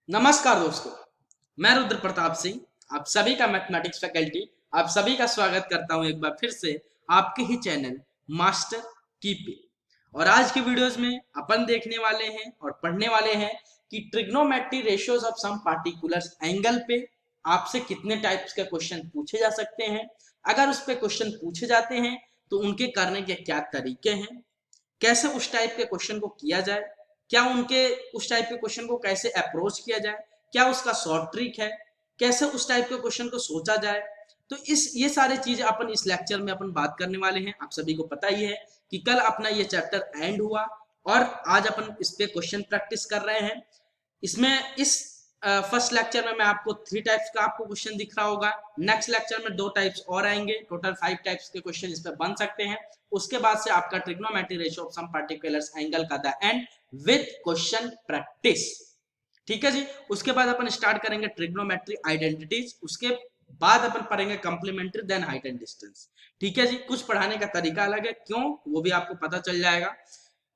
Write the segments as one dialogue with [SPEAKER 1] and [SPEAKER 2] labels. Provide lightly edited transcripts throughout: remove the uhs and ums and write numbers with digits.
[SPEAKER 1] नमस्कार दोस्तों, मैं रुद्र प्रताप सिंह आप सभी का मैथमेटिक्स फैकल्टी आप सभी का स्वागत करता हूं एक बार फिर से आपके ही चैनल मास्टर की पे। और आज की वीडियोस में अपन देखने वाले हैं और पढ़ने वाले हैं कि trigonometry ratios of some particular angle पे आपसे कितने टाइप्स के क्वेश्चन पूछे जा सकते हैं। अगर उस पे क्वेश्चन पूछे जाते हैं तो उनके करने के क्या तरीके हैं, कैसे उस टाइप के क्वेश्चन को किया जाए, क्या उनके उस टाइप के क्वेश्चन को कैसे अप्रोच किया जाए, क्या उसका शॉर्ट ट्रिक है, कैसे उस टाइप के क्वेश्चन को सोचा जाए। तो इस ये सारी चीजें अपन इस लेक्चर में अपन बात करने वाले हैं। आप सभी को पता ही है कि कल अपना ये चैप्टर एंड हुआ और आज अपन इस पे क्वेश्चन प्रैक्टिस कर रहे हैं। इसमें इस फर्स्ट लेक्चर में मैं आपको 3 टाइप्स का आपको क्वेश्चन दिख रहा होगा। नेक्स्ट लेक्चर में 2 टाइप्स और आएंगे, टोटल 5 टाइप्स के क्वेश्चन इस पे बन सकते हैं। उसके बाद से आपका trigonometry ratio of some particular angle का the end with question practice. ठीक है जी। उसके बाद अपन स्टार्ट करेंगे ट्रिग्नोमेट्री आइडेंटिटीज, उसके बाद अपन पढ़ेंगे complementary then height and distance. ठीक है जी। कुछ पढ़ाने का तरीका अलग है, क्यों वो भी आपको पता चल जाएगा।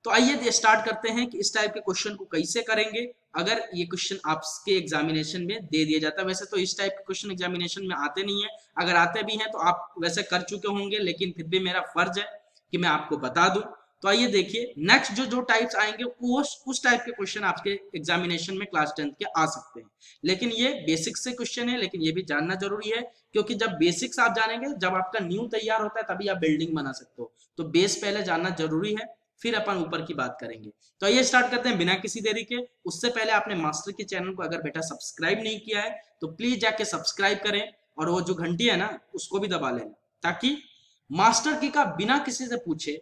[SPEAKER 1] तो आइए स्टार्ट करते हैं कि इस टाइप के क्वेश्चन को कैसे करेंगे अगर ये क्वेश्चन आपके एग्जामिनेशन में दे दिया जाता है। वैसे तो इस टाइप के क्वेश्चन एग्जामिनेशन में आते नहीं है, अगर आते भी हैं तो आप वैसे कर चुके होंगे, लेकिन फिर भी मेरा फर्ज है कि मैं आपको बता दूं। तो आइए देखिए नेक्स्ट जो टाइप्स आएंगे वो उस टाइप के क्वेश्चन आपके एग्जामिनेशन में क्लास 10 के आ सकते हैं। लेकिन ये बेसिक्स से क्वेश्चन है, लेकिन ये भी जानना जरूरी है, क्योंकि जब बेसिक्स आप जानेंगे, जब आपका न्यू तैयार होता है तभी आप बिल्डिंग बना सकते हो। तो बेस पहले जानना जरूरी है, फिर अपन ऊपर की बात करेंगे। तो आइए स्टार्ट करते हैं बिना किसी देरी के। उससे पहले आपने मास्टर के चैनल को अगर बेटा सब्सक्राइब नहीं किया है तो प्लीज जाके सब्सक्राइब करें और वो जो घंटी है ना उसको भी दबा लेना, ताकि मास्टर की का बिना किसी से पूछे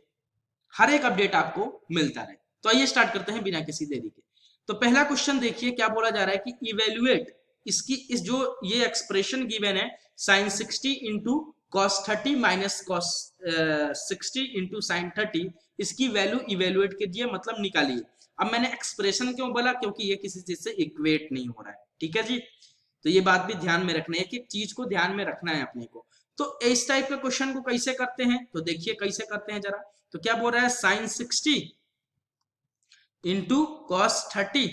[SPEAKER 1] हर एक अपडेट आपको मिलता रहे। तो आइए स्टार्ट करते हैं बिना किसी देरी के। तो पहला क्वेश्चन देखिए क्या बोला जा रहा है कि इवेल्युएट इसकी इस जो ये एक्सप्रेशन गिवन है sine 60 into cos 30 minus cos 60 into sine 30, इसकी वैल्यू इवेल्युएट कीजिए, मतलब निकालिए। अब मैंने एक्सप्रेशन क्यों बोला, क्योंकि ये किसी चीज से इक्वेट नहीं हो रहा है। ठीक है जी। तो ये बात भी ध्यान में रखना है कि एक चीज को ध्यान में रखना है अपने को। तो इस टाइप के क्वेश्चन को कैसे करते हैं, तो देखिए कैसे करते हैं जरा। तो क्या बोल रहा है साइन 60 इंटू कॉस 30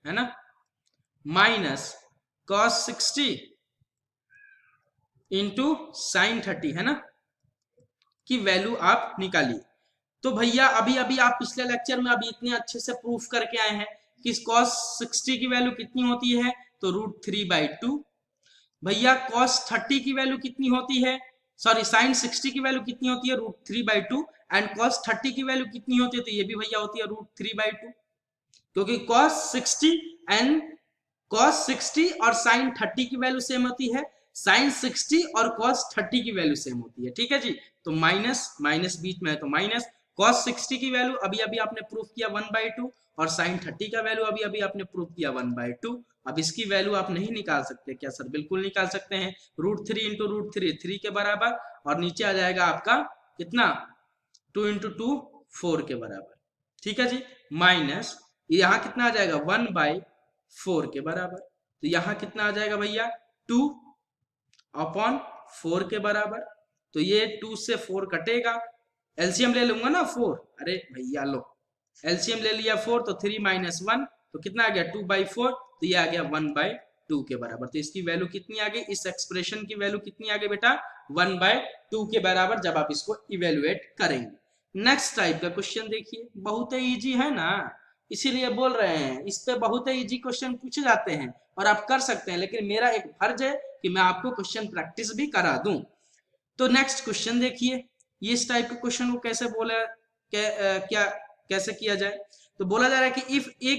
[SPEAKER 1] है ना, माइनस कॉस 60 इंटू साइन 30 है ना, की वैल्यू आप निकालिए। तो भैया अभी अभी आप पिछले लेक्चर में अभी इतने अच्छे से प्रूफ करके आए हैं कि cos 60 की वैल्यू कितनी होती है, तो √3/2। भैया cos 30 की वैल्यू कितनी होती है, सॉरी साइन 60 की वैल्यू कितनी होती है, √3/2। एंड cos 30 की वैल्यू कितनी होती है, तो ये भी भैया होती है √3/2, क्योंकि cos 60 और साइन 30 की वैल्यू सेम होती है, साइन 60 और cos 30 की वैल्यू सेम होती है। ठीक है जी। तो माइनस माइनस बीच में है तो माइनस, cos 60 की वैल्यू अभी अभी आपने प्रूफ किया 1/2 और साइन 30 का वैल्यू अभी अभी आपने प्रूफ किया 1/2। अब इसकी वैल्यू आप नहीं निकाल सकते क्या सर? बिल्कुल निकाल सकते हैं। √3 इंटू √3 3 के बराबर, और नीचे आ जाएगा आपका कितना, 2 इंटू 2 4 के बराबर। ठीक है जी। माइनस यहाँ कितना आ जाएगा 1/4 के बराबर, तो यहाँ कितना आ जाएगा भैया 2/4 के बराबर। तो ये 2 से 4 कटेगा, एलसीएम ले लूंगा ना 4, अरे भैया लो एलसीएम ले लिया 4, तो 3 - 1 तो कितना आ गया 2/4, तो ये आ गया 1/2 के बराबर। तो इसकी वैल्यू कितनी आ गई, इस एक्सप्रेशन की वैल्यू कितनी आ गई बेटा 1/2 के बराबर, जब आप इसको इवेलुएट करेंगे। नेक्स्ट टाइप का क्वेश्चन देखिए, बहुत ही इजी है ना, इसीलिए बोल रहे हैं इस पे बहुत ही इजी क्वेश्चन पूछे जाते हैं और आप कर सकते हैं, लेकिन मेरा एक फर्ज है कि मैं आपको क्वेश्चन प्रैक्टिस भी करा दूं। तो नेक्स्ट क्वेश्चन देखिए, ये इस टाइप के क्वेश्चन को कैसे बोला क्या कैसे किया जाए। तो बोला जा रहा है कि इफ ए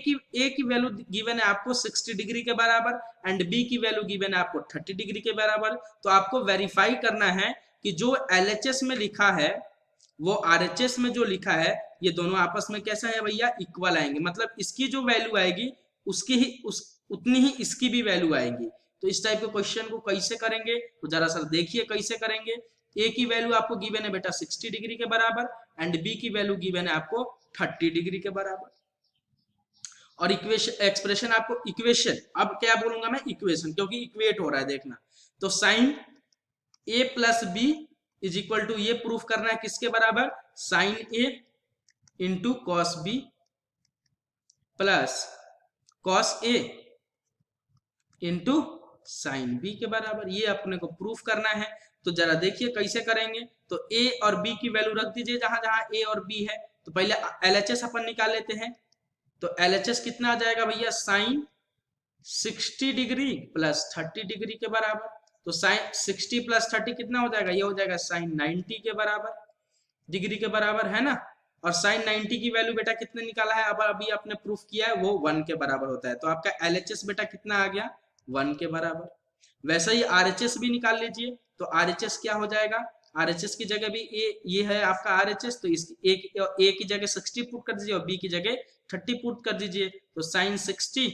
[SPEAKER 1] की वैल्यू गिवन है आपको 60 डिग्री के बराबर एंड बी की वैल्यू गिवन है आपको 30 डिग्री के बराबर, तो आपको वेरीफाई करना है कि जो एलएचएस में लिखा है वो आरएचएस में जो लिखा है ये दोनों आपस में कैसा है भैया, इक्वल आएंगे। मतलब इसकी जो वैल्यू आएगी उसकी ही उतनी ही इसकी भी वैल्यू आएगी। तो इस टाइप के क्वेश्चन को कैसे करेंगे, तो जरा सर देखिए कैसे करेंगे। ए की वैल्यू आपको गिवन है बेटा 60 डिग्री के बराबर एंड बी की वैल्यू गिवन है आपको 30 डिग्री के बराबर, और इक्वेशन एक्सप्रेशन आपको इक्वेशन, अब क्या बोलूंगा मैं इक्वेशन, क्योंकि इक्वेट हो रहा है देखना। तो sine A plus B is equal to, ये प्रूफ करना है किसके बराबर, sine A into cos B plus cos A into sine B के बराबर। ये अपने को प्रूफ करना है। तो जरा देखिए कैसे करेंगे। तो ए और बी की वैल्यू रख दीजिए जहां जहां ए और बी है। तो पहले एलएचएस अपन निकाल लेते हैं। तो एलएचएस कितना आ जाएगा भैया, साइन 60 डिग्री प्लस 30 डिग्री के बराबर। तो साइन 60 प्लस 30 कितना हो जाएगा, ये हो जाएगा साइन 90 के बराबर, डिग्री के बराबर है ना। और साइन 90 की वैल्यू बेटा कितने निकाला है, अब अभी आपने प्रूफ किया है, वो 1 के बराबर होता है। तो आपका एलएचएस बेटा कितना आ गया, 1 के बराबर। वैसे ही आरएचएस भी निकाल लीजिए। तो आरएचएस क्या हो जाएगा, आरएचएस की जगह भी ये है आपका आरएचएस। तो इस ए की जगह 60 पुट कर दीजिए और बी की जगह 30 पुट कर दीजिए। तो sine 60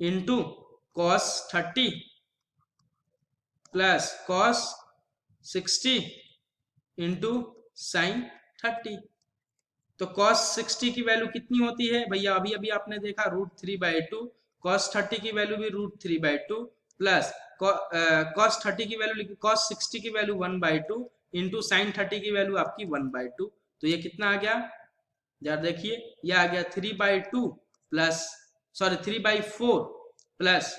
[SPEAKER 1] into cos 30 plus cos 60 into sine 30। तो cos 60 की वैल्यू कितनी होती है भैया, अभी अभी आपने देखा √3/2। cos 30 की वैल्यू भी √3/2 प्लस cos 30 की वैल्यू cos 60 की वैल्यू 1/2 इंटू साइन 30 की वैल्यू आपकी 1/2। तो ये कितना आ गया, जरा देखिए, ये आ गया 3/2 प्लस सॉरी 3/4 प्लस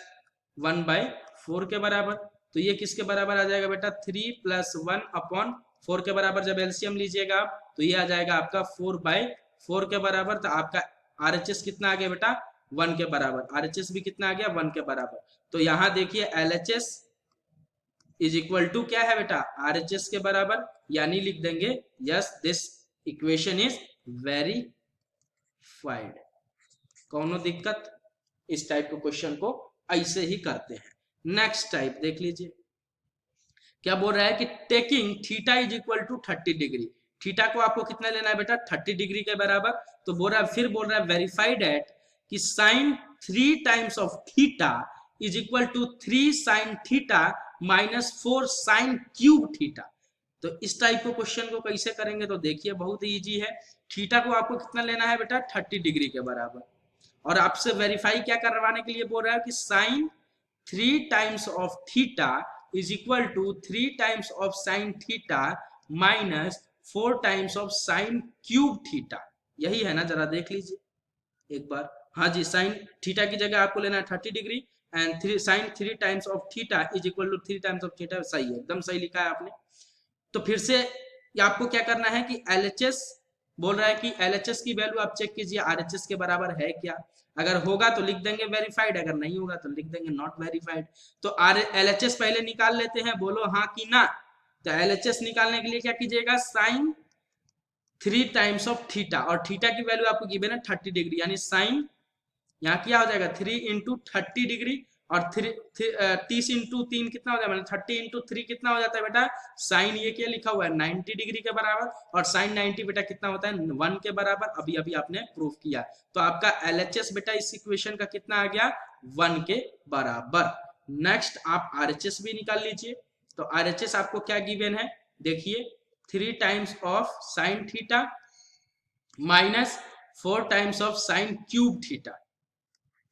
[SPEAKER 1] 1/4 के बराबर। तो ये किसके बराबर आ जाएगा बेटा, 3 + 1/4 के बराबर। जब एलसीएम लीजिएगा आप तो ये आ जाएगा आपका 4/4 के बराबर। तो आपका आरएचएस कितना आ गया बेटा, 1 के बराबर। आरएचएस भी कितना आ गया, 1 के बराबर। तो यहाँ देखिए एलएचएस इज इक्वल टू क्या है बेटा, आरएचएस के बराबर। यानी लिख देंगे yes this equation is verified. कौनो दिक्कत, इस टाइप के क्वेश्चन को ऐसे ही करते हैं। नेक्स्ट टाइप देख लीजिए, क्या बोल रहा है कि taking theta is equal to 30 degree. Theta को आपको कितना लेना है बेटा, 30 डिग्री के बराबर। तो बोल रहा है, फिर बोल रहा है वेरीफाइड एट कि sine 3 times of theta is equal to 3 sine theta minus 4 sine cube theta. तो इस टाइप को क्वेश्चन को कैसे करेंगे, तो देखिए बहुत ही इजी है। थीटा को आपको कितना लेना है बेटा, 30 डिग्री के बराबर। और आपसे वेरीफाई क्या करवाने के लिए बोल रहा है कि sine 3 times of theta is equal to 3 times of sine theta minus 4 times of sine cube theta. यही है ना, जरा देख लीजिए एक बार। हाँ जी, साइन थीटा की जगह आपको लेना है 30 degree and sine 3 times of theta is equal to 3 times of theta. सही है, एकदम सही लिखा है आपने। तो फिर से आपको क्या करना है कि एलएचएस बोल रहा है कि एलएचएस की वैल्यू आप चेक कीजिए आरएचएस के बराबर है क्या। अगर होगा तो लिख देंगे वेरीफाइड, अगर नहीं होगा तो लिख देंगे नॉट वेरीफाइड। तो एलएचएस पहले निकाल लेते हैं, बोलो हाँ कि ना। तो एलएचएस निकालने के लिए क्या कीजिएगा, साइन 3 टाइम्स ऑफ थीटा, और थीटा की वैल्यू आपको गिवन है 30 डिग्री, यानी साइन यहाँ क्या हो जाएगा 3 × 30 डिग्री, और 30 × 3 कितना हो जाएगा, मतलब 30 × 3 कितना हो जाता है बेटा, साइन ये क्या लिखा हुआ है 90 डिग्री के बराबर। और साइन 90 बेटा कितना होता है 1 के बराबर, अभी अभी आपने प्रूफ किया। तो आपका एलएचएस बेटा इस इक्वेशन का कितना आ गया, 1 के बराबर। नेक्स्ट आप आरएचएस भी निकाल लीजिए। तो आरएचएस आपको क्या गिवन है, देखिए 3 times of sine theta minus 4 times of sine cube theta.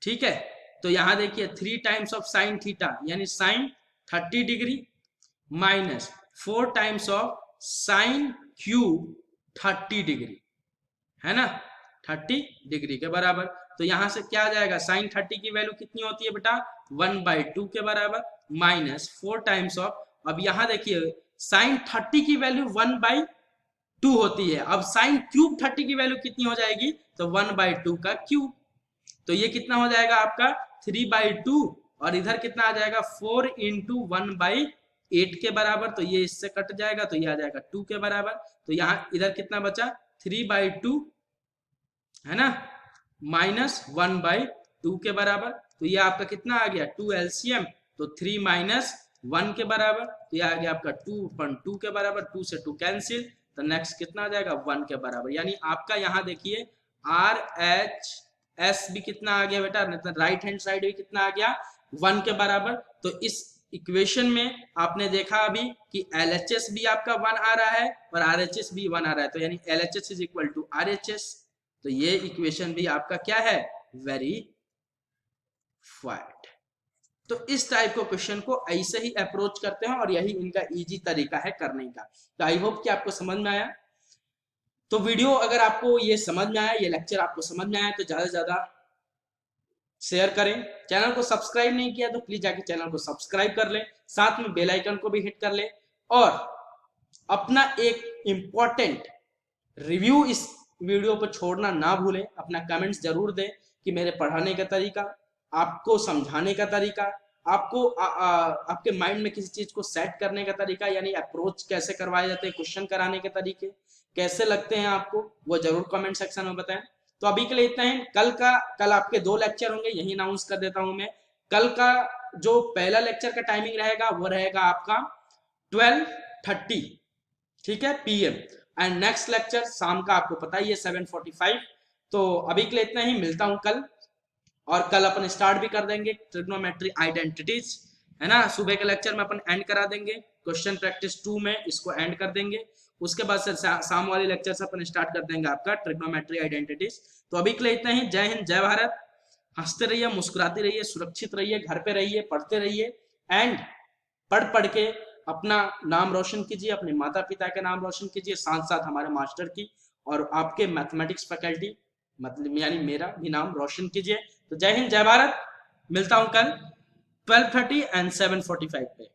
[SPEAKER 1] ठीक है, तो यहां देखिए 3 टाइम्स ऑफ साइन थीटा यानी sine 30 degree minus 4 times of sine cube 30 degree, है ना, 30 डिग्री के बराबर। तो यहां से क्या आ जाएगा, साइन 30 की वैल्यू कितनी होती है बेटा, 1/2 के बराबर माइनस 4 टाइम्स ऑफ, अब यहां देखिए साइन 30 की वैल्यू 1/2 होती है। अब साइन क्यूब 30 की वैल्यू कितनी हो जाएगी, तो 1/2 का क्यूब। तो ये कितना हो जाएगा आपका 3/2, और इधर कितना आ जाएगा 4 × 1/8 के बराबर। तो ये इससे कट जाएगा, तो ये आ जाएगा 2 के बराबर। तो यहाँ इधर कितना बचा 3/2, है ना, माइनस 1/2 के बराबर। तो ये आपका कितना आ गया 2 एलसीएम, तो 3 - 1 के बराबर। तो ये आ गया आपका 2/2 के बराबर, 2 से 2 कैंसिल। तो नेक्स्ट कितना आ जाएगा 1 के बराबर। यानी आपका यहाँ देखिए RHS भी कितना आ गया बेटा, राइट हैंड साइड भी कितना आ गया 1 के बराबर। तो इस इक्वेशन में आपने देखा अभी कि LHS भी आपका 1 आ रहा है और RHS भी 1 आ रहा है। तो यानी LHS is equal to RHS। तो ये इक्वेशन भी आपका क्या है, वेरीफाइड। तो इस टाइप के क्वेश्चन को ऐसे ही अप्रोच करते हैं और यही इनका इजी तरीका है करने का। तो आई होप कि आपको समझ में आया। तो वीडियो अगर आपको ये समझ में आया, ये लेक्चर आपको समझ में आया, तो ज्यादा से ज्यादा शेयर करें। चैनल को सब्सक्राइब नहीं किया तो प्लीज जाके चैनल को सब्सक्राइब कर ले, साथ में बेल आइकन को भी हिट कर ले और अपना एक इंपॉर्टेंट रिव्यू इस वीडियो पर छोड़ना ना भूलें। अपना कमेंट्स जरूर दें कि मेरे पढ़ाने का तरीका, आपको समझाने का तरीका, आपको आपके माइंड में किसी चीज को सेट करने का तरीका यानी अप्रोच कैसे करवाए जाते हैं, क्वेश्चन कराने के तरीके कैसे लगते हैं आपको, वो जरूर कमेंट सेक्शन में बताएं। तो अभी के लिए इतना ही। कल आपके 2 लेक्चर होंगे, यही अनाउंस कर देता हूं मैं। कल का जो पहला लेक्चर का टाइमिंग रहेगा वो रहेगा आपका 12:30, ठीक है, PM। एंड नेक्स्ट लेक्चर शाम का आपको पता ही है 7:45। तो अभी के लिए इतना ही, मिलता हूं कल। और कल अपन स्टार्ट भी कर देंगे ट्रिग्नोमेट्री आइडेंटिटीज, है ना। सुबह के लेक्चर में अपन एंड करा देंगे, क्वेश्चन प्रैक्टिस 2 में इसको एंड कर देंगे। उसके बाद से शाम वाले लेक्चर से अपन स्टार्ट कर देंगे आपका ट्रिग्नोमेट्री आइडेंटिटीज। तो अभी के लिए इतना ही। जय हिंद, जय भारत। हंसते रहिए, मुस्कुराते रहिए, सुरक्षित रहिए, घर पे रहिए, पढ़ते रहिए एंड पढ़ के अपना नाम रोशन कीजिए, अपने माता पिता का नाम रोशन कीजिए, साथ साथ हमारे मास्टर की और आपके मैथमेटिक्स फैकल्टी मतलब यानी मेरा भी नाम रोशन कीजिए। तो जय हिंद, जय भारत। मिलता हूं कल 12:30 एंड 7:45 पे।